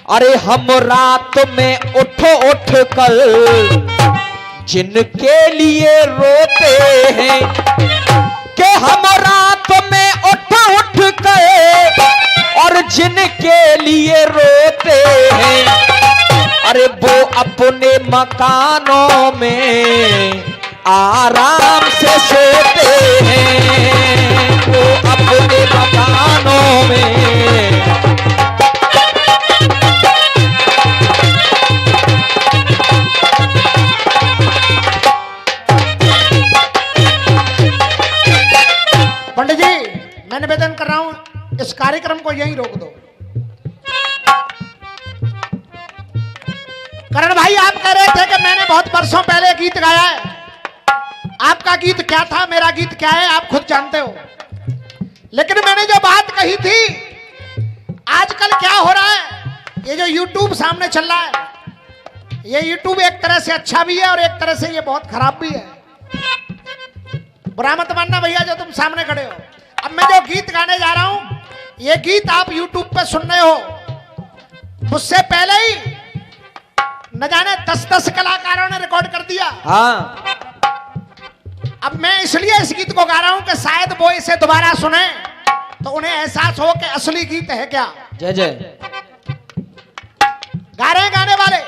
अरे हम रात में उठ उठ कर जिनके लिए रोते हैं कि हम रात में उठ उठ कर और जिनके लिए रोते हैं अरे वो अपने मकानों में आराम से सोते हैं, वो अपने मकानों में। पंडित जी, मैं निवेदन कर रहा हूं इस कार्यक्रम को यहीं रोक दो। करण भाई, आप कह रहे थे कि मैंने बहुत वर्षों पहले गीत गाया है। आपका गीत क्या था, मेरा गीत क्या है, आप खुद जानते हो। लेकिन मैंने जो बात कही थी, आजकल क्या हो रहा है, ये जो YouTube सामने चल रहा है, ये YouTube एक तरह से अच्छा भी है और एक तरह से ये बहुत खराब भी है। बुरा मत मानना भैया जो तुम सामने खड़े हो। अब मैं जो गीत गाने जा रहा हूं, ये गीत आप YouTube पे सुन रहे हो। मुझसे पहले ही न जाने 10-10 कलाकारों ने रिकॉर्ड कर दिया। हाँ, अब मैं इसलिए इस गीत को गा रहा हूं कि शायद वो इसे दोबारा सुने तो उन्हें एहसास हो कि असली गीत है क्या। जय जय। गा रहे हैं गाने वाले।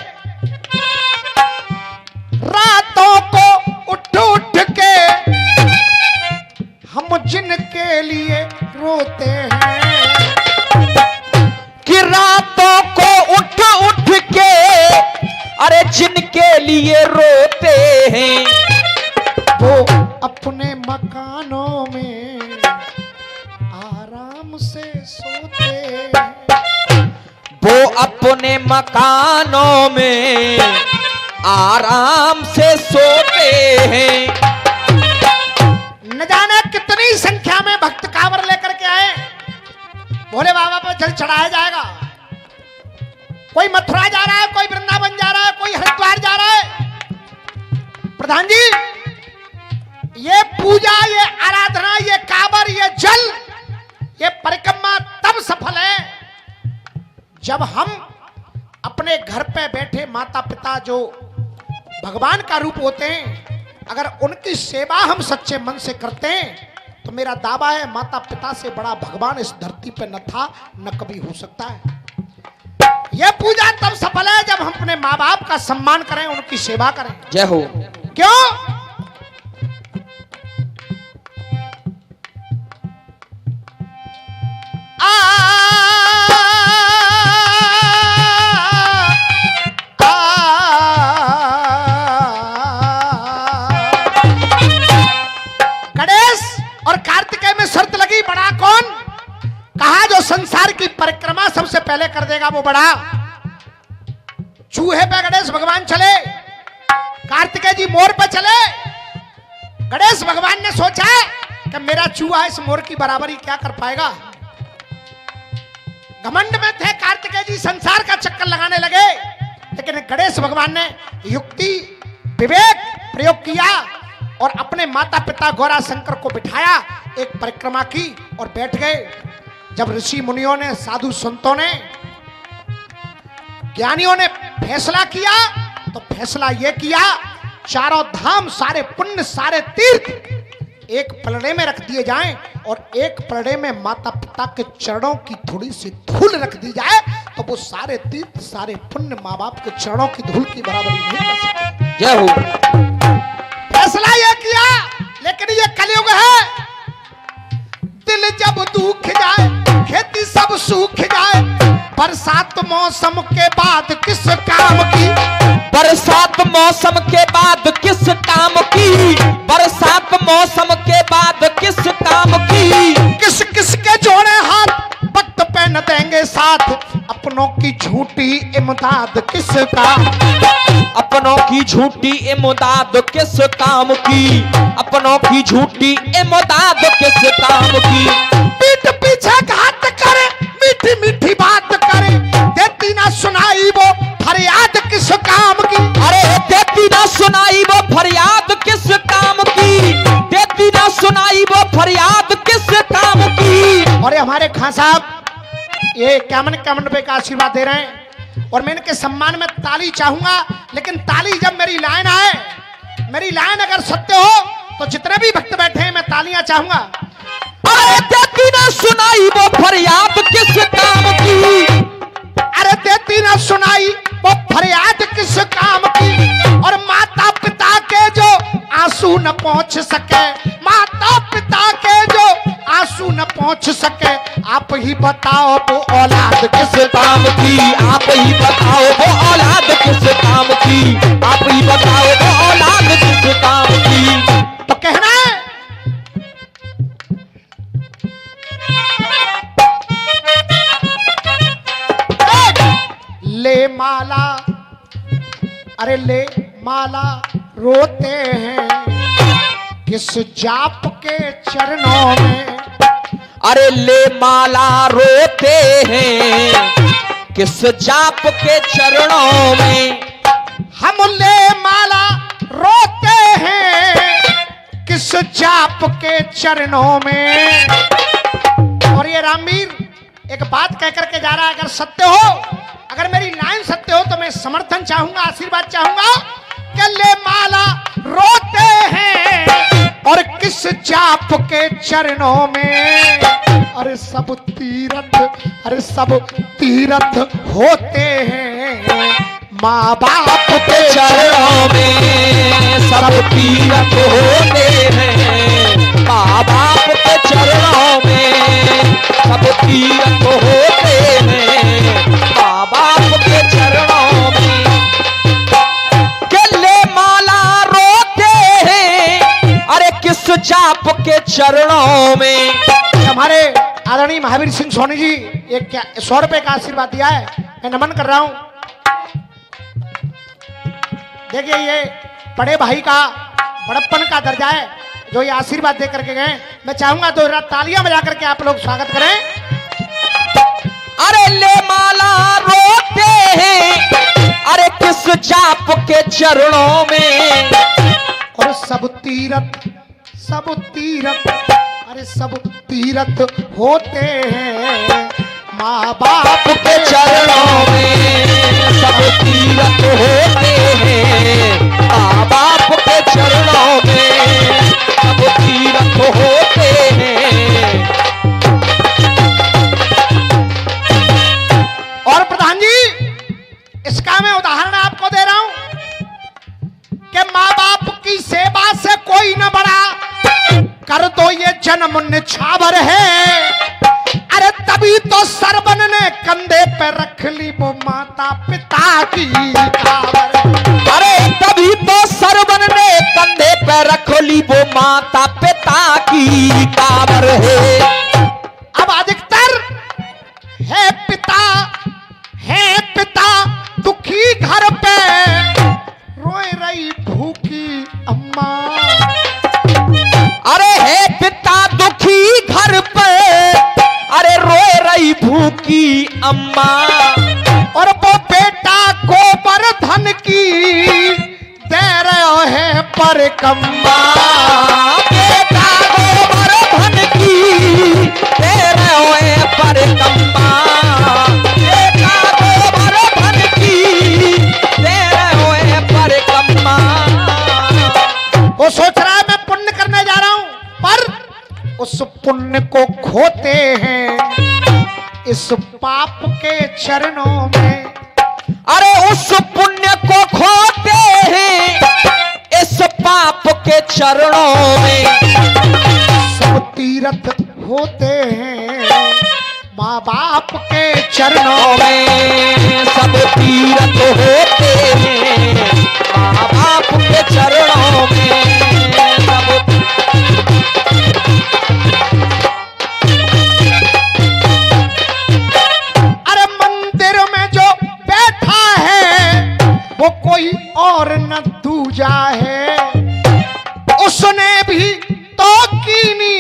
रातों को उठ उठ के हम जिनके लिए रोते हैं, कि रातों को उठ उठ के अरे जिनके लिए रोते हैं वो अपने मकानों में आराम से सोते हैं, वो अपने मकानों में आराम से सोते हैं। न जाने कितनी संख्या में भक्त कांवर लेकर के आए, भोले बाबा पर जल चढ़ाया जाएगा। कोई मथुरा जा रहा है, कोई वृंदावन जा रहा है, कोई हरिद्वार जा रहा है। प्रधान जी, ये पूजा, ये आराधना, ये कांवर, ये जल, ये परिक्रमा तब सफल है जब हम अपने घर पे बैठे माता पिता जो भगवान का रूप होते हैं, अगर उनकी सेवा हम सच्चे मन से करते हैं तो मेरा दावा है माता पिता से बड़ा भगवान इस धरती पे न था, न कभी हो सकता है। यह पूजा तब सफल है जब हम अपने माँ बाप का सम्मान करें, उनकी सेवा करें। जय हो। क्यों? गणेश और कार्तिकेय में शर्त लगी, बड़ा कौन? कहा जो संसार की परिक्रमा सबसे पहले कर देगा वो बड़ा। चूहे पे गणेश भगवान चले, कार्तिकेय जी मोर पे चले। गणेश भगवान ने सोचा कि मेरा चूहा इस मोर की बराबरी क्या कर पाएगा। घमंड में थे कार्तिकेय जी, संसार का चक्कर लगाने लगे। लेकिन गणेश भगवान ने युक्ति विवेक प्रयोग किया और अपने माता पिता गौरा शंकर को बिठाया, एक परिक्रमा की और बैठ गए। जब ऋषि मुनियों ने, साधु संतों ने, ज्ञानियों ने फैसला किया तो फैसला यह किया, चारों धाम, सारे पुण्य, सारे तीर्थ एक पलड़े में रख दिए जाएं और एक पलड़े में माता पिता के चरणों की थोड़ी सी धूल रख दी जाए तो वो सारे तीर्थ, सारे पुण्य माँ बाप के चरणों की धूल की बराबरी नहीं कर सकते। जय हो। फैसला यह किया, लेकिन ये कलयुग है। दिल जब दुख जाए, खेती सब सूख जाए, बरसात मौसम के बाद किस काम की, बरसात मौसम के बाद किस काम की, बरसात मौसम के बाद किस काम की, किस किस के जोड़े हाथ वक्त पे न देंगे साथ, अपनों की झूठी इमदाद किस काम, अपनों की झूठी इमदाद किस काम की, अपनों की झूठी इमदाद किस काम की। पीठ पीछे घात करे, मीठी मीठी बात करे, देती ना सुनाई वो फरियाद किस काम की। अरे देती ना सुनाई वो फरियाद किस काम की, देती ना सुनाई वो फरियाद किस काम की। और हमारे खान साहब ये कैमन कैमन पे का आशीर्वाद दे रहे हैं। और मैं इनके सम्मान में ताली चाहूंगा, लेकिन ताली जब मेरी लाइन आए, मेरी लाइन अगर सत्य हो तो जितने भी भक्त बैठे हैं मैं तालियां चाहूंगा। अरे देती न सुनाई वो फरियाद किस काम की, अरे देती न सुनाई वो फरियाद किस काम की, और माता पिता के जो आंसू न पहुंच सके, माता पिता के जो आंसू न पहुंच सके, आप ही बताओ वो औलाद किस काम की, आप ही बताओ वो औलाद किस काम की, आप ही बताओ वो औलाद किस काम की। तो कहना है ले माला, अरे ले माला रोते हैं किस जाप के चरणों में, अरे ले माला रोते हैं किस जाप के चरणों में, हम ले माला रोते हैं किस जाप के चरणों में। और ये रामवीर एक बात कह करके जा रहा है, अगर सत्य हो, अगर मेरी लाइन सत्य हो तो मैं समर्थन चाहूंगा, आशीर्वाद चाहूंगा कि ले माला रोते हैं और किस जाप के चरणों में, अरे सब तीरथ, अरे सब तीरथ होते हैं माँ बाप के चरणों में, सब तीरथ होते हैं माँ बाप के चरणों में, सब तीरथ होते हैं माँ बाप के चरणों में। ले माला रोते हैं अरे किस जाप के चरणों में। हमारे आदरणीय महावीर सिंह सोनी जी एक 100 रुपए का आशीर्वाद दिया है, मैं नमन कर रहा हूं। देखिए ये बड़े भाई का बड़प्पन का दर्जा है जो ये आशीर्वाद दे करके गए। मैं चाहूंगा 2 रात तालियां बजा करके आप लोग स्वागत करें। अरे ले माला रोते हैं अरे किस जाप के चरणों में, और सब तीरथ, सब तीरथ, अरे सब तीरथ होते हैं माँ बाप के चरणों में, सब तीरथ होते हैं माँ बाप के चरणों में, सब तीरथ होते हैं। और प्रधान जी इसका मैं उदाहरण आपको दे रहा हूं कि माँ बाप की सेवा से कोई न बड़ा, कर दो ये जन्म निछावर है, अरे तभी तो सरवन ने कंधे पे रख ली वो माता पिता की कावर। अरे तभी तो सरवन ने कंधे पे रख ली वो माता पिता की कावर है। अब अधिकतर है पिता दुखी घर पे रोए रही भूखी अम्मा, अरे है पिता दुखी घर पे अरे रोए रही भूखी अम्मा, और वो बेटा गोबर धन की दे रहे है पर कम्मा, बेटा गोबर धन की दे रहे हैं पर कम्मा, बेटा गोबर धन की दे रहे हैं पर कम्मा। वो सोच रहा है मैं पुण्य करने जा रहा हूं, पर उस पुण्य को खोते हैं इस पाप के चरणों में, अरे उस पुण्य को खोते हैं इस पाप के चरणों में, सब तीरथ होते हैं माँ बाप के चरणों में, सब तीरथ होते हैं माँ बाप के चरणों में, सब अरे मंदिर में जो बैठा है वो कोई और न दूजा है, उसने भी तो कीनी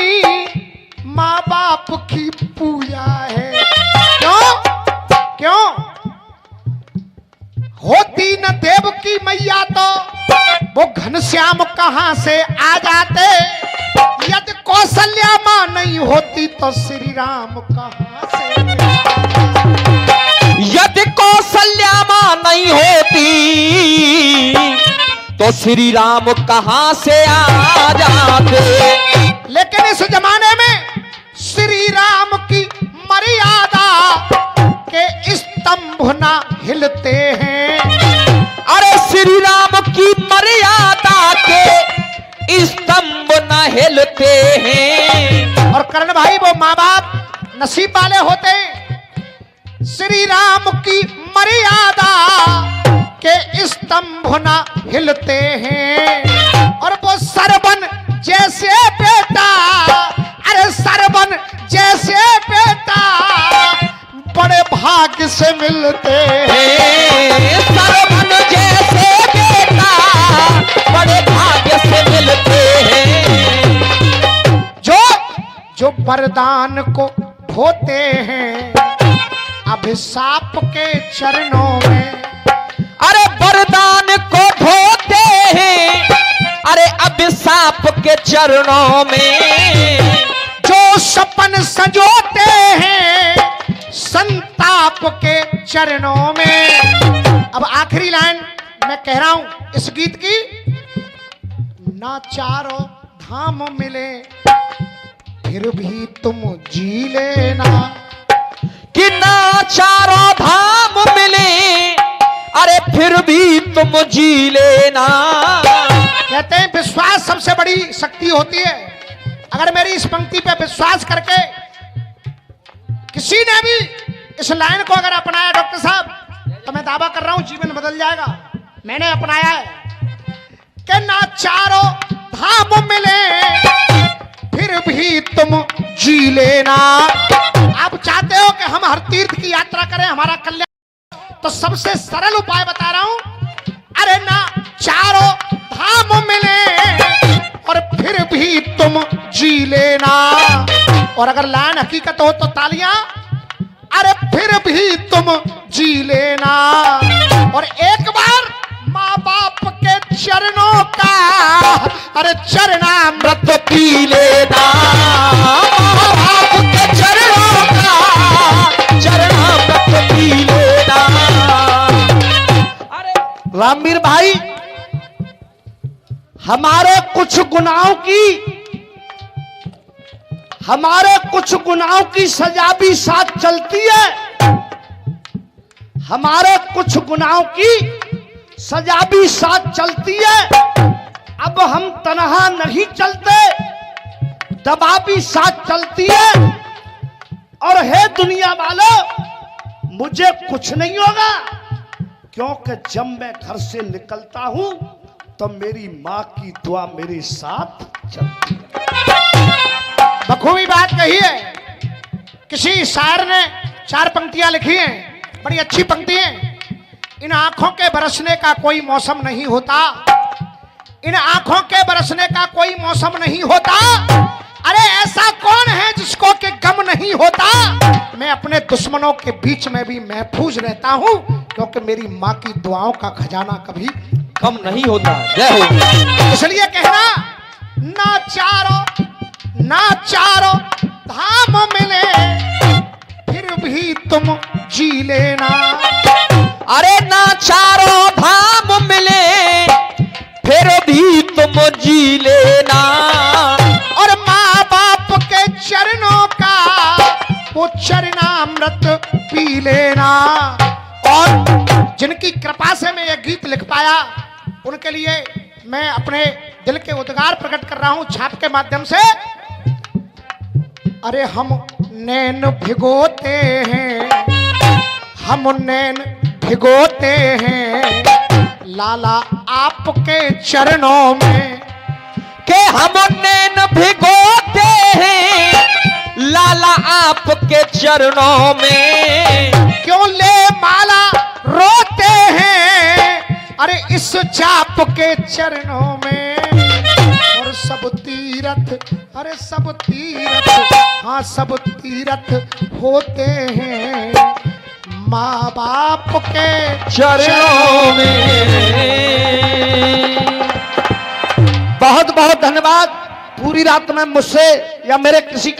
माँ बाप की पूजा है। क्यों होती न देव की मैया तो वो घनश्याम कहां से आ जाते, यदि कौशल्या मां नहीं होती तो श्री राम कहां से, यदि कौशल्या तो श्री राम कहां से आ जाते। लेकिन इस जमाने में श्री राम की मर्यादा के स्तंभ ना हिलते हैं। अरे श्री राम की मर्यादा के स्तंभ न हिलते हैं। और करण भाई वो माँ बाप नसीब वाले होते हैं, श्री राम की मर्यादा के स्तंभ न हिलते हैं। और वो सरबन जैसे बेटा, अरे सरबन जैसे बेटा बड़े भाग्य से मिलते हैं। सरबन जैसे बेटा बड़े भाग्य से मिलते हैं। जो वरदान को ढोते हैं अभिशाप के चरणों में। अरे वरदान को ढोते हैं, अरे अभिशाप के चरणों में। जो सपन संजोते हैं संताप के चरणों में। अब आखिरी लाइन मैं कह रहा हूं इस गीत की। ना चारों धाम मिले फिर भी तुम जी लेना, कि ना चारों धाम मिले, अरे फिर भी तुम जी लेना। कहते हैं विश्वास सबसे बड़ी शक्ति होती है। अगर मेरी इस पंक्ति पे विश्वास करके किसी ने भी इस लाइन को अगर अपनाया डॉक्टर साहब, तो मैं दावा कर रहा हूं जीवन बदल जाएगा। मैंने अपनाया है कि ना चारों धाम मिले फिर भी तुम जी लेना। आप चाहते हो कि हम हर तीर्थ की यात्रा करें, हमारा कल्याण, तो सबसे सरल उपाय बता रहा हूं। अरे ना चारों धाम मिले और फिर भी तुम जी लेना। और अगर लाइन हकीकत हो तो तालियां। अरे फिर भी तुम जी लेना। और एक बार माँ बाप के चरणों का, अरे चरणामृत पी लेना। माँ बाप के चरणों का चरणामृत पी लेना। अरे रामवीर भाई, हमारे कुछ गुनाहों की सजा भी साथ चलती है। हमारे कुछ गुनाहों की सजा भी साथ चलती है। अब हम तन्हा नहीं चलते, दबा भी साथ चलती है। और हे दुनिया वालों, मुझे कुछ नहीं होगा, क्योंकि जब मैं घर से निकलता हूं तो मेरी मां की दुआ मेरे साथ चलती है। बखूबी बात कही है। किसी शायर ने 4 पंक्तियां लिखी हैं, बड़ी अच्छी पंक्ति है। इन आंखों के बरसने का कोई मौसम नहीं होता, इन आंखों के बरसने का कोई मौसम नहीं होता। अरे ऐसा कौन है जिसको के गम नहीं होता। मैं अपने दुश्मनों के बीच में भी महफूज रहता हूं, क्योंकि मेरी मां की दुआओं का खजाना कभी कम नहीं होता। जय हो। इसलिए कहना ना चारों धाम मिले फिर भी तुम जी लेना। अरे ना चारों धाम मिले फिर भी तुम जी लेना। और माँ बाप के चरणों का वो चरणामृत पी लेना। और जिनकी कृपा से मैं ये गीत लिख पाया, उनके लिए मैं अपने दिल के उद्गार प्रकट कर रहा हूं छाप के माध्यम से। अरे हम नैन भिगोते हैं, हम नैन भिगोते हैं लाला आपके चरणों में। के हम नैन भिगोते हैं लाला आपके चरणों में। क्यों ले माला रोते हैं अरे इस चाप के चरणों में। और सब तीरथ, अरे सब तीरथ, हाँ सब तीरथ होते हैं माँ बाप के चरणों में। बहुत बहुत धन्यवाद। पूरी रात में मुझसे या मेरे किसी